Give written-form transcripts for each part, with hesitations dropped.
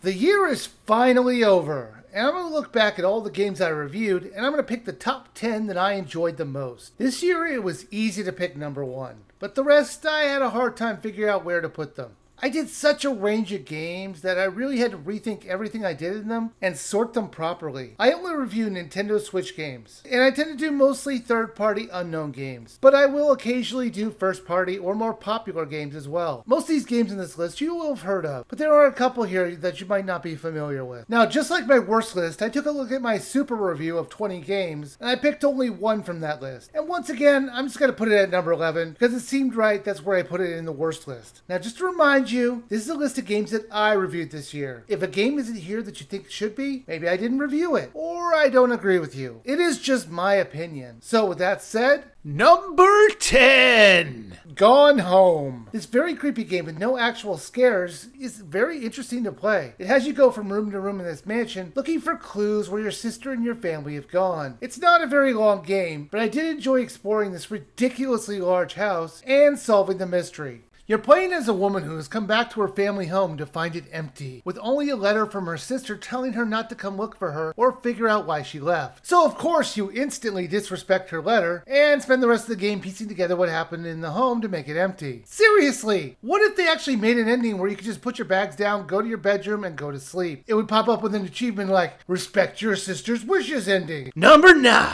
The year is finally over, and I'm going to look back at all the games I reviewed, and I'm going to pick the top 10 that I enjoyed the most. This year it was easy to pick number 1, but the rest I had a hard time figuring out where to put them. I did such a range of games that I really had to rethink everything I did in them and sort them properly. I only review Nintendo Switch games, and I tend to do mostly third-party unknown games, but I will occasionally do first-party or more popular games as well. Most of these games in this list you will have heard of, but there are a couple here that you might not be familiar with. Now, just like my worst list, I took a look at my super review of 20 games, and I picked only one from that list. And once again, I'm just going to put it at number 11, because it seemed right that's where I put it in the worst list. Now, just to remind you, this is a list of games that I reviewed this year. If a game isn't here that you think it should be, maybe I didn't review it, or I don't agree with you. It is just my opinion. So with that said, number 10! Gone Home. This very creepy game with no actual scares is very interesting to play. It has you go from room to room in this mansion looking for clues where your sister and your family have gone. It's not a very long game, but I did enjoy exploring this ridiculously large house and solving the mystery. You're playing as a woman who has come back to her family home to find it empty, with only a letter from her sister telling her not to come look for her or figure out why she left. So of course you instantly disrespect her letter and spend the rest of the game piecing together what happened in the home to make it empty. Seriously, what if they actually made an ending where you could just put your bags down, go to your bedroom, and go to sleep? It would pop up with an achievement like, respect your sister's wishes ending. Number 9.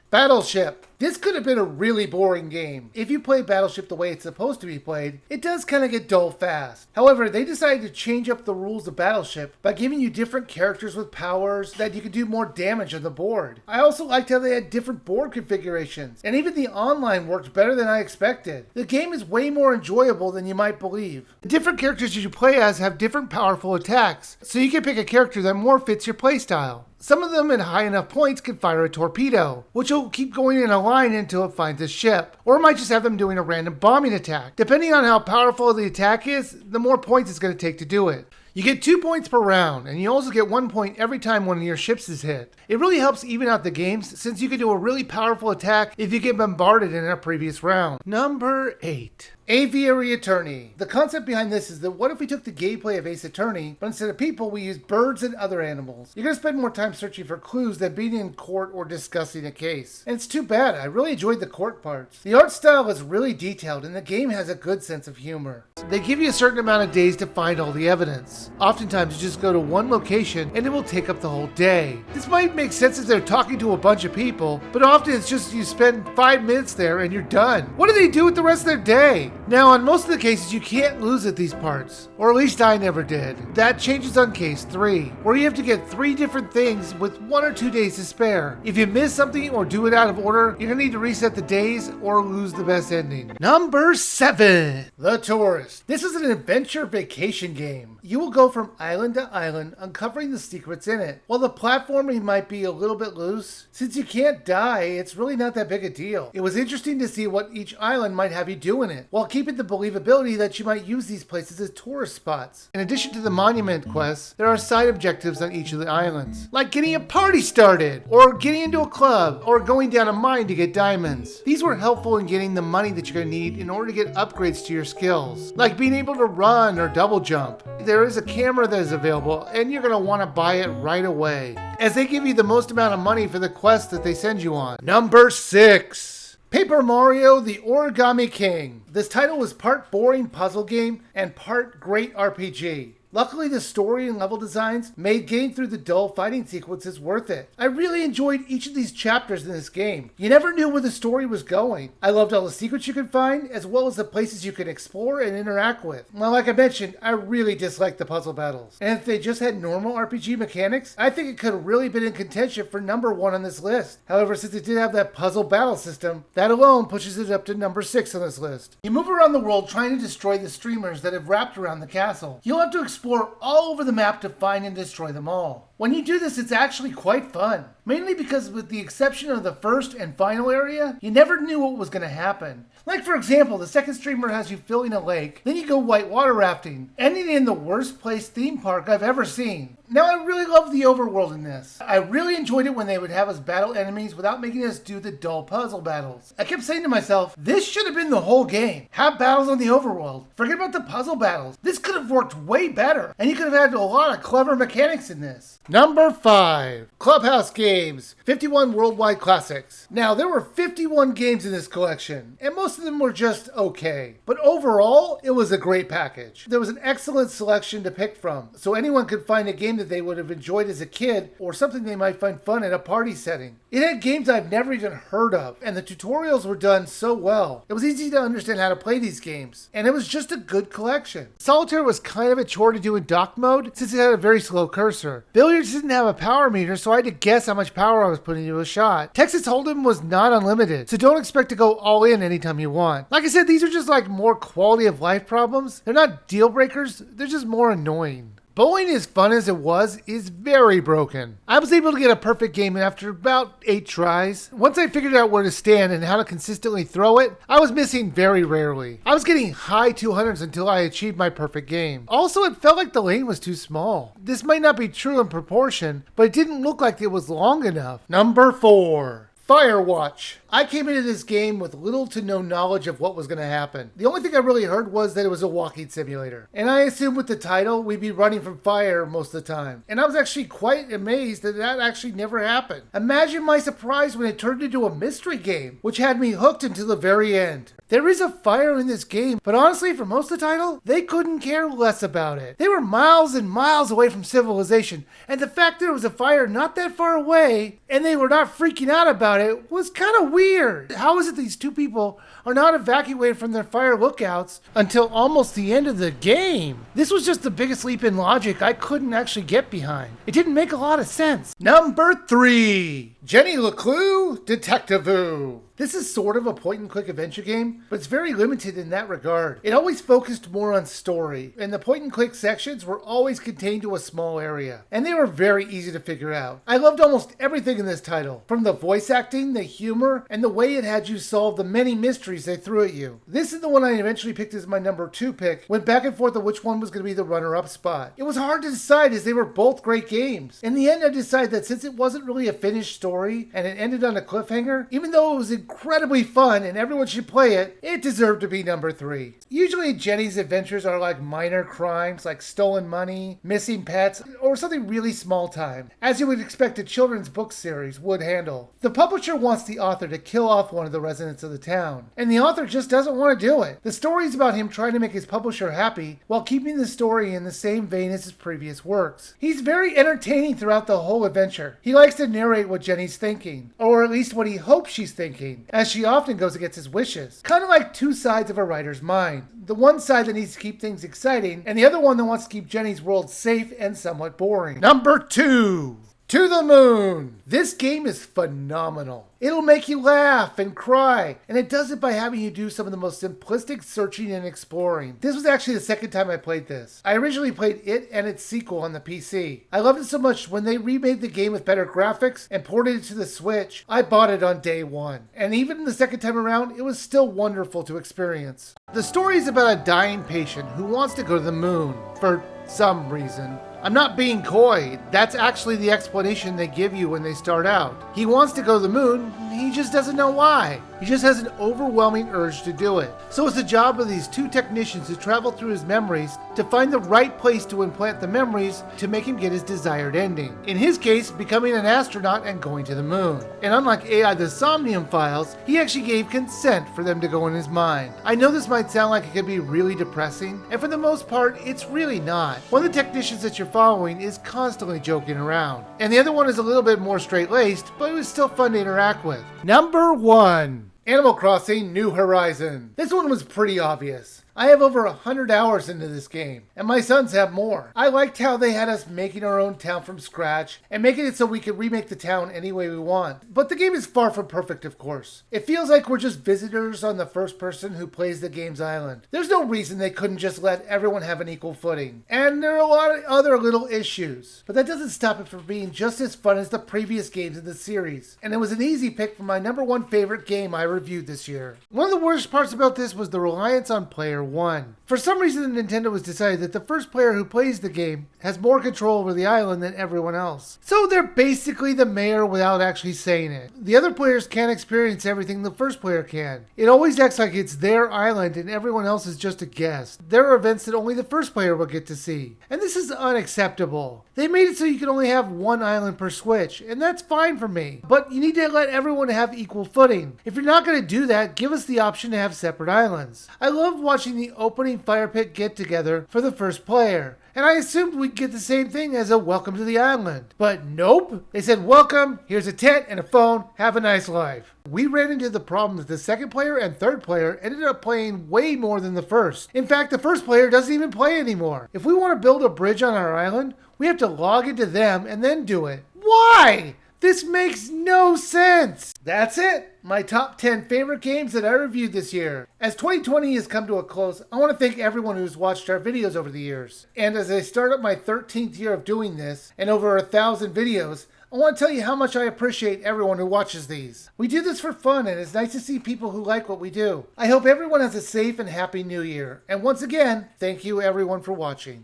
Battleship. This could have been a really boring game. If you play Battleship the way it's supposed to be played, it does kind of get dull fast. However, they decided to change up the rules of Battleship by giving you different characters with powers that you could do more damage on the board. I also liked how they had different board configurations, and even the online worked better than I expected. The game is way more enjoyable than you might believe. The different characters you play as have different powerful attacks, so you can pick a character that more fits your playstyle. Some of them at high enough points can fire a torpedo, which will keep going in a line until it finds a ship, or it might just have them doing a random bombing attack. Depending on how powerful the attack is, the more points it's going to take to do it. You get 2 points per round, and you also get 1 point every time one of your ships is hit. It really helps even out the games, since you can do a really powerful attack if you get bombarded in a previous round. Number 8. Aviary Attorney. The concept behind this is that what if we took the gameplay of Ace Attorney, but instead of people we use birds and other animals? You're going to spend more time searching for clues than being in court or discussing a case. And it's too bad, I really enjoyed the court parts. The art style is really detailed and the game has a good sense of humor. They give you a certain amount of days to find all the evidence. Oftentimes you just go to one location and it will take up the whole day. This might make sense if they're talking to a bunch of people, but often it's just you spend 5 minutes there and you're done. What do they do with the rest of their day? Now, on most of the cases, you can't lose at these parts, or at least I never did. That changes on case 3, where you have to get 3 different things with 1 or 2 days to spare. If you miss something or do it out of order, you're gonna need to reset the days or lose the best ending. Number 7. The Tourist. This is an adventure vacation game. You will go from island to island, uncovering the secrets in it. While the platforming might be a little bit loose, since you can't die, it's really not that big a deal. It was interesting to see what each island might have you do in it, while keeping the believability that you might use these places as tourist spots. In addition to the monument quests, there are side objectives on each of the islands, like getting a party started, or getting into a club, or going down a mine to get diamonds. These were helpful in getting the money that you're going to need in order to get upgrades to your skills, like being able to run or double jump. There is a camera that is available, and you're going to want to buy it right away, as they give you the most amount of money for the quests that they send you on. Number 6. Paper Mario: The Origami King. This title was part boring puzzle game and part great RPG. Luckily, the story and level designs made getting through the dull fighting sequences worth it. I really enjoyed each of these chapters in this game. You never knew where the story was going. I loved all the secrets you could find, as well as the places you could explore and interact with. Well, like I mentioned, I really disliked the puzzle battles. And if they just had normal RPG mechanics, I think it could have really been in contention for number 1 on this list. However, since it did have that puzzle battle system, that alone pushes it up to number 6 on this list. You move around the world trying to destroy the streamers that have wrapped around the castle. You'll have to explore all over the map to find and destroy them all. When you do this, it's actually quite fun. Mainly because with the exception of the first and final area, you never knew what was going to happen. Like for example, the second streamer has you filling a lake, then you go whitewater rafting, ending in the worst place theme park I've ever seen. Now I really love the overworld in this. I really enjoyed it when they would have us battle enemies without making us do the dull puzzle battles. I kept saying to myself, this should have been the whole game. Have battles on the overworld. Forget about the puzzle battles. This could have worked way better, and you could have had a lot of clever mechanics in this. Number 5. Clubhouse Games, 51 Worldwide Classics. Now, there were 51 games in this collection, and most of them were just okay. But overall, it was a great package. There was an excellent selection to pick from, so anyone could find a game that they would have enjoyed as a kid, or something they might find fun at a party setting. It had games I've never even heard of, and the tutorials were done so well. It was easy to understand how to play these games, and it was just a good collection. Solitaire was kind of a chore to do in dock mode, since it had a very slow cursor. Billiards didn't have a power meter, so I had to guess how much power I was putting into a shot. Texas Hold'em was not unlimited, so don't expect to go all in anytime you want. Like I said, these are just like more quality of life problems. They're not deal breakers, they're just more annoying. Bowling, as fun as it was, is very broken. I was able to get a perfect game after about 8 tries. Once I figured out where to stand and how to consistently throw it, I was missing very rarely. I was getting high 200s until I achieved my perfect game. Also, it felt like the lane was too small. This might not be true in proportion, but it didn't look like it was long enough. Number 4. Firewatch. I came into this game with little to no knowledge of what was going to happen. The only thing I really heard was that it was a walking simulator. And I assumed with the title, we'd be running from fire most of the time. And I was actually quite amazed that that actually never happened. Imagine my surprise when it turned into a mystery game, which had me hooked until the very end. There is a fire in this game, but honestly, for most of the title, they couldn't care less about it. They were miles and miles away from civilization, and the fact that there was a fire not that far away, and they were not freaking out about it, was kind of weird. How is it these two people are not evacuated from their fire lookouts until almost the end of the game? This was just the biggest leap in logic I couldn't actually get behind. It didn't make a lot of sense. Number 3. Jenny LeClue, Detective-oo. This is sort of a point-and-click adventure game, but it's very limited in that regard. It always focused more on story, and the point-and-click sections were always contained to a small area, and they were very easy to figure out. I loved almost everything in this title, from the voice acting, the humor, and the way it had you solve the many mysteries they threw at you. This is the one I eventually picked as my number 2 pick, went back and forth on which one was going to be the runner-up spot. It was hard to decide as they were both great games. In the end, I decided that since it wasn't really a finished story, and it ended on a cliffhanger, even though it was incredibly fun and everyone should play it, it deserved to be number 3. Usually Jenny's adventures are like minor crimes like stolen money, missing pets, or something really small time, as you would expect a children's book series would handle. The publisher wants the author to kill off one of the residents of the town, and the author just doesn't want to do it. The story is about him trying to make his publisher happy while keeping the story in the same vein as his previous works. He's very entertaining throughout the whole adventure. He likes to narrate what Jenny's thinking, or at least what he hopes she's thinking, as she often goes against his wishes. Kind of like two sides of a writer's mind. The one side that needs to keep things exciting, and the other one that wants to keep Jenny's world safe and somewhat boring. Number 2. To the Moon. This game is phenomenal. It'll make you laugh and cry, and it does it by having you do some of the most simplistic searching and exploring. This was actually the second time I played this. I originally played it and its sequel on the PC. I loved it so much when they remade the game with better graphics and ported it to the Switch, I bought it on day one. And even the second time around, it was still wonderful to experience. The story is about a dying patient who wants to go to the moon for some reason. I'm not being coy. That's actually the explanation they give you when they start out. He wants to go to the moon, he just doesn't know why. He just has an overwhelming urge to do it. So it's the job of these two technicians to travel through his memories to find the right place to implant the memories to make him get his desired ending. In his case, becoming an astronaut and going to the moon. And unlike AI the Somnium Files, he actually gave consent for them to go in his mind. I know this might sound like it could be really depressing, and for the most part, it's really not. One of the technicians that you're following is constantly joking around, and the other one is a little bit more straight-laced, but it was still fun to interact with. Number 1. Animal Crossing New Horizon. This one was pretty obvious. I have over 100 hours into this game, and my sons have more. I liked how they had us making our own town from scratch, and making it so we could remake the town any way we want. But the game is far from perfect, of course. It feels like we're just visitors on the first person who plays the game's island. There's no reason they couldn't just let everyone have an equal footing. And there are a lot of other little issues, but that doesn't stop it from being just as fun as the previous games in the series. And it was an easy pick for my #1 favorite game I reviewed this year. One of the worst parts about this was the reliance on player one. For some reason, Nintendo has decided that the first player who plays the game has more control over the island than everyone else. So they're basically the mayor without actually saying it. The other players can't experience everything the first player can. It always acts like it's their island and everyone else is just a guest. There are events that only the first player will get to see. And this is unacceptable. They made it so you can only have one island per Switch, and that's fine for me. But you need to let everyone have equal footing. If you're not going to do that, give us the option to have separate islands. I loved watching the opening fire pit get together for the first player, and I assumed we'd get the same thing as a welcome to the island. But nope. They said, welcome, here's a tent and a phone, have a nice life. We ran into the problem that the second player and third player ended up playing way more than the first. In fact, the first player doesn't even play anymore. If we want to build a bridge on our island, we have to log into them and then do it. Why? This makes no sense! That's it! My top 10 favorite games that I reviewed this year. As 2020 has come to a close, I want to thank everyone who's watched our videos over the years. And as I start up my 13th year of doing this, and over 1,000 videos, I want to tell you how much I appreciate everyone who watches these. We do this for fun, and it's nice to see people who like what we do. I hope everyone has a safe and happy new year. And once again, thank you everyone for watching.